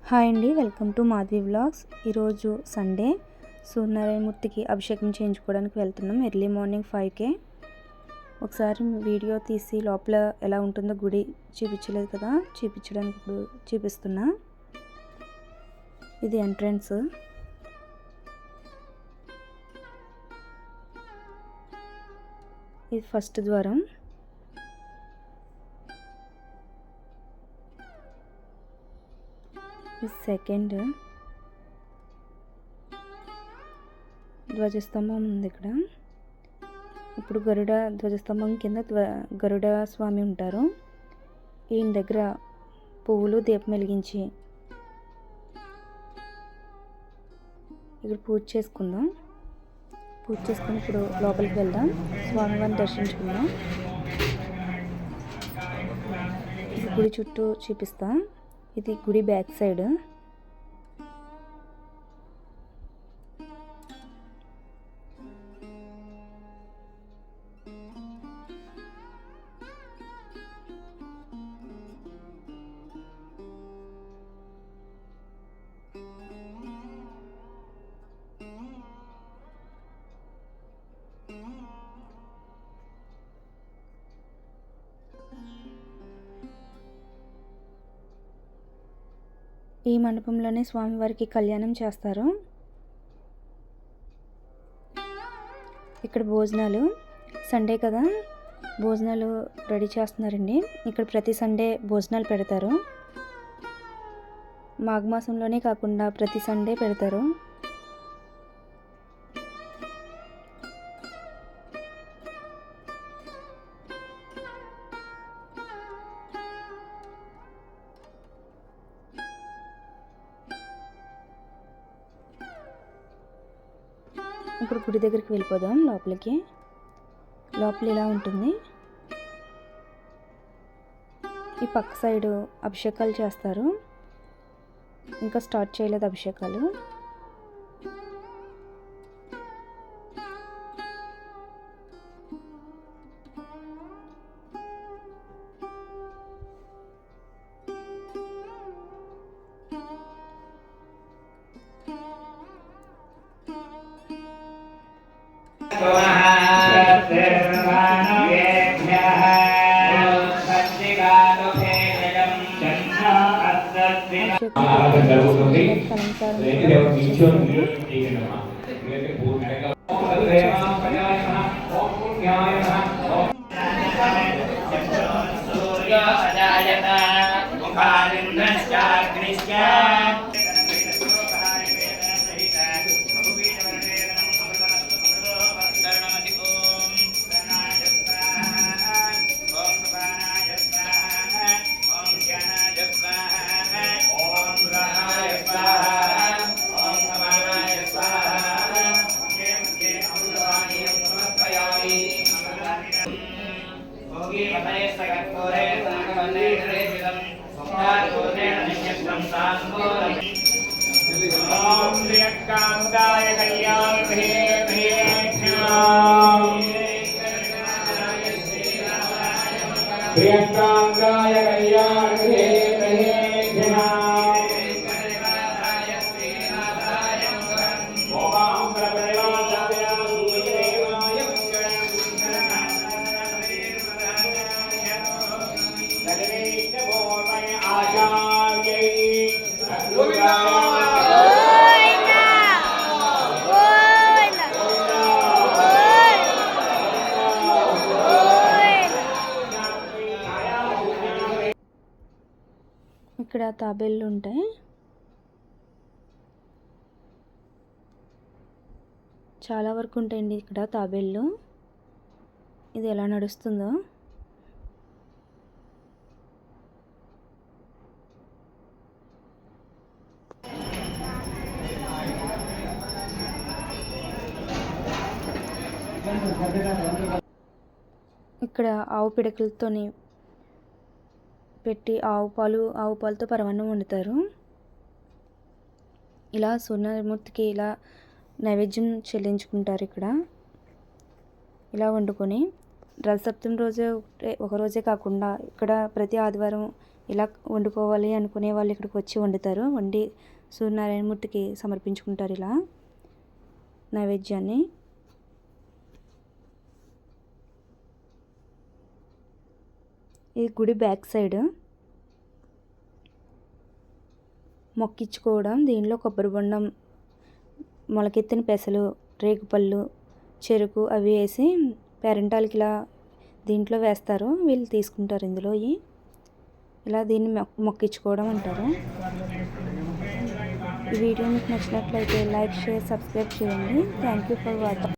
Hi అండి, welcome to Madhavi vlogs. ఈరోజు Sunday సూర్యనారాయణమూర్తికి అభిషేకం చేయించుకోవడానికి వెళ్తున్నాం. ఎర్లీ మార్నింగ్ 5కే. ఒకసారి వీడియో తీసి లోపల ఎలా ఉంటుందో గుడి చూపించలేదు కదా, చూపించడానికి ఇప్పుడు చూపిస్తున్నా. ఇది ఎంట్రన్స్. ఇది ఫస్ట్ ద్వారం. సెకండ్ ధ్వజస్తంభం ఉంది ఇక్కడ. ఇప్పుడు గరుడ ధ్వజస్తంభం కింద గరుడ స్వామి ఉంటారు. ఈయన దగ్గర పువ్వులు దీపం వెలిగించి ఇక్కడ పూజ చేసుకుందాం. పూజ చేసుకుని ఇప్పుడు లోపలికి వెళ్దాం, స్వామివారిని దర్శించుకుందాం. గుడి చుట్టూ చూపిస్తా. ఇది గుడి బ్యాక్ సైడ్. ఈ మండపంలోనే స్వామివారికి కళ్యాణం చేస్తారు. ఇక్కడ భోజనాలు, సండే కదా భోజనాలు రెడీ చేస్తున్నారండి. ఇక్కడ ప్రతి సండే భోజనాలు పెడతారు. మాఘమాసంలోనే కాకుండా ప్రతి సండే పెడతారు. ఇప్పుడు గుడి దగ్గరికి వెళ్ళిపోదాం లోపలికి. లోపల ఇలా ఉంటుంది. ఈ పక్క సైడు అభిషేకాలు చేస్తారు. ఇంకా స్టార్ట్ చేయలేదు అభిషేకాలు. ఇక్కడ తాబేళ్ళు ఉంటాయి. చాలా వరకు ఉంటాయండి ఇక్కడ తాబేళ్ళు. ఇది ఎలా నడుస్తుందో. ఇక్కడ ఆవు పిడకలతోని పెట్టి ఆవు పాలతో పరమాన్నం వండుతారు. ఇలా సూర్యనారాయణమూర్తికి ఇలా నైవేద్యం చెల్లించుకుంటారు. ఇక్కడ ఇలా వండుకొని రథసప్తమి రోజే ఒకరోజే కాకుండా ఇక్కడ ప్రతి ఆదివారం ఇలా వండుకోవాలి అనుకునే వాళ్ళు ఇక్కడికి వచ్చి వండుతారు. వండి సూర్యనారాయణమూర్తికి సమర్పించుకుంటారు ఇలా నైవేద్యాన్ని. ఇది గుడి బ్యాక్ సైడ్ మొక్కించుకోవడం. దీనిలో కొబ్బరి బొండం, మొలకెత్తిన పెసలు, రేగుపళ్ళు, చెరుకు అవి వేసి పేరెంటాలకి ఇలా దీంట్లో వేస్తారు. వీళ్ళు తీసుకుంటారు ఇందులో ఇలా దీన్ని మొక్కించుకోవడం అంటారు. ఈ వీడియో మీకు నచ్చినట్లయితే లైక్, షేర్, సబ్స్క్రైబ్ చేయండి. Thank you for watching.